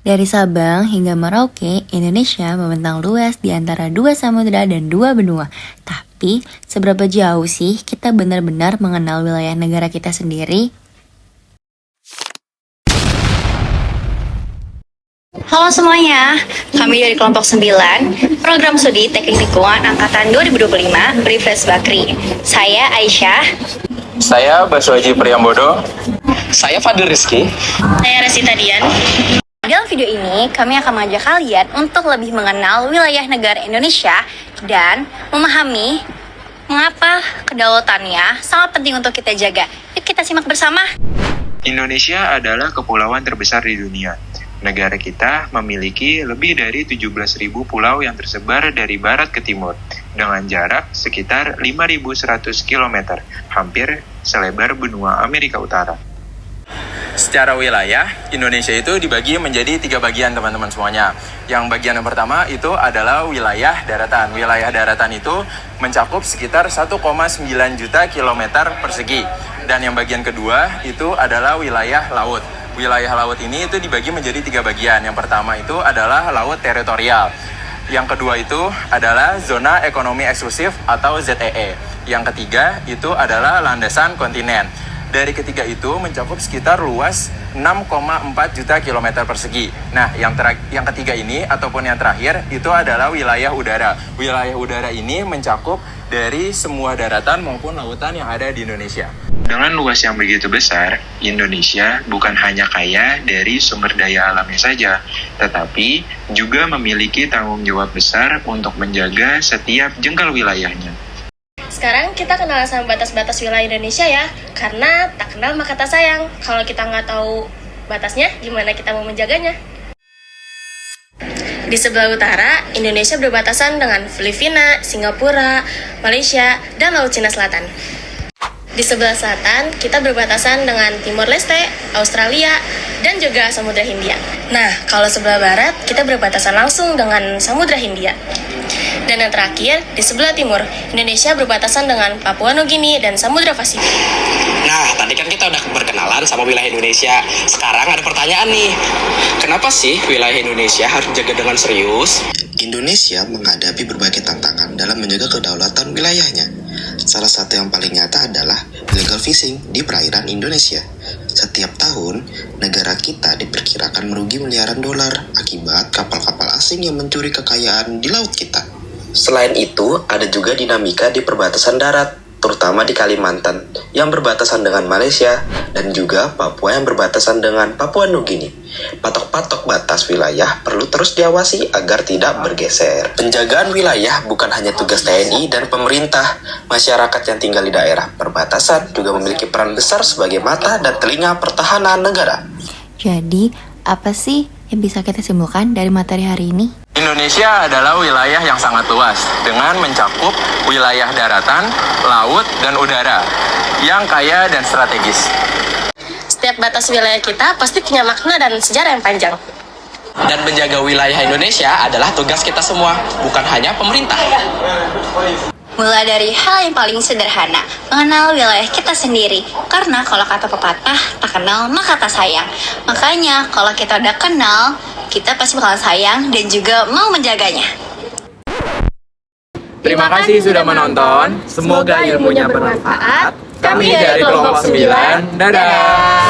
Dari Sabang hingga Merauke, Indonesia membentang luas di antara 2 samudra dan 2 benua. Tapi, seberapa jauh sih kita benar-benar mengenal wilayah negara kita sendiri? Halo semuanya, kami dari kelompok 9, program studi Teknik Lingkungan Angkatan 2025, Refresh Bakri. Saya Aisyah. Saya Baswaji Priyambodo. Saya Fadil Rizky. Saya Resita Dian. Dalam video ini, kami akan mengajak kalian untuk lebih mengenal wilayah negara Indonesia dan memahami mengapa kedaulatannya sangat penting untuk kita jaga. Yuk kita simak bersama. Indonesia adalah kepulauan terbesar di dunia. Negara kita memiliki lebih dari 17.000 pulau yang tersebar dari barat ke timur, dengan jarak sekitar 5.100 km, hampir selebar benua Amerika Utara. Secara wilayah, Indonesia itu dibagi menjadi 3 bagian teman-teman semuanya. Yang bagian yang pertama itu adalah wilayah daratan. Wilayah daratan itu mencakup sekitar 1,9 juta kilometer persegi. Dan yang bagian kedua itu adalah wilayah laut. Wilayah laut ini itu dibagi menjadi 3 bagian. Yang pertama itu adalah laut teritorial. Yang kedua itu adalah zona ekonomi eksklusif atau ZEE. Yang ketiga itu adalah landasan kontinen. Dari ketiga itu mencakup sekitar luas 6,4 juta kilometer persegi. Nah, yang ketiga ini ataupun yang terakhir itu adalah wilayah udara. Wilayah udara ini mencakup dari semua daratan maupun lautan yang ada di Indonesia. Dengan luas yang begitu besar, Indonesia bukan hanya kaya dari sumber daya alamnya saja, tetapi juga memiliki tanggung jawab besar untuk menjaga setiap jengkal wilayahnya. Sekarang kita kenal sama batas-batas wilayah Indonesia ya, karena tak kenal maka tak sayang. Kalau kita nggak tahu batasnya, gimana kita mau menjaganya? Di sebelah utara, Indonesia berbatasan dengan Filipina, Singapura, Malaysia, dan Laut Cina Selatan. Di sebelah selatan, kita berbatasan dengan Timor Leste, Australia, dan juga Samudra Hindia. Nah, kalau sebelah barat, kita berbatasan langsung dengan Samudra Hindia. Dan yang terakhir, di sebelah timur, Indonesia berbatasan dengan Papua Nugini dan Samudra Pasifik. Nah, tadi kan kita udah berkenalan sama wilayah Indonesia. Sekarang ada pertanyaan nih. Kenapa sih wilayah Indonesia harus dijaga dengan serius? Indonesia menghadapi berbagai tantangan dalam menjaga kedaulatan wilayahnya. Salah satu yang paling nyata adalah illegal fishing di perairan Indonesia. Setiap tahun, negara kita diperkirakan merugi miliaran dolar akibat kapal-kapal asing yang mencuri kekayaan di laut kita. Selain itu, ada juga dinamika di perbatasan darat, terutama di Kalimantan yang berbatasan dengan Malaysia dan juga Papua yang berbatasan dengan Papua Nugini. Patok-patok batas wilayah perlu terus diawasi agar tidak bergeser. Penjagaan wilayah bukan hanya tugas TNI dan pemerintah. Masyarakat yang tinggal di daerah perbatasan juga memiliki peran besar sebagai mata dan telinga pertahanan negara. Jadi, apa sih yang bisa kita simpulkan dari materi hari ini? Indonesia adalah wilayah yang sangat luas dengan mencakup wilayah daratan, laut, dan udara yang kaya dan strategis. Setiap batas wilayah kita pasti punya makna dan sejarah yang panjang. Dan menjaga wilayah Indonesia adalah tugas kita semua, bukan hanya pemerintah. Mulai dari hal yang paling sederhana, mengenal wilayah kita sendiri. Karena kalau kata pepatah, tak kenal maka tak sayang. Makanya kalau kita udah kenal, kita pasti bakalan sayang dan juga mau menjaganya. Terima kasih sudah menonton. Semoga ilmunya bermanfaat. Kami dari kelompok 9. Dadah!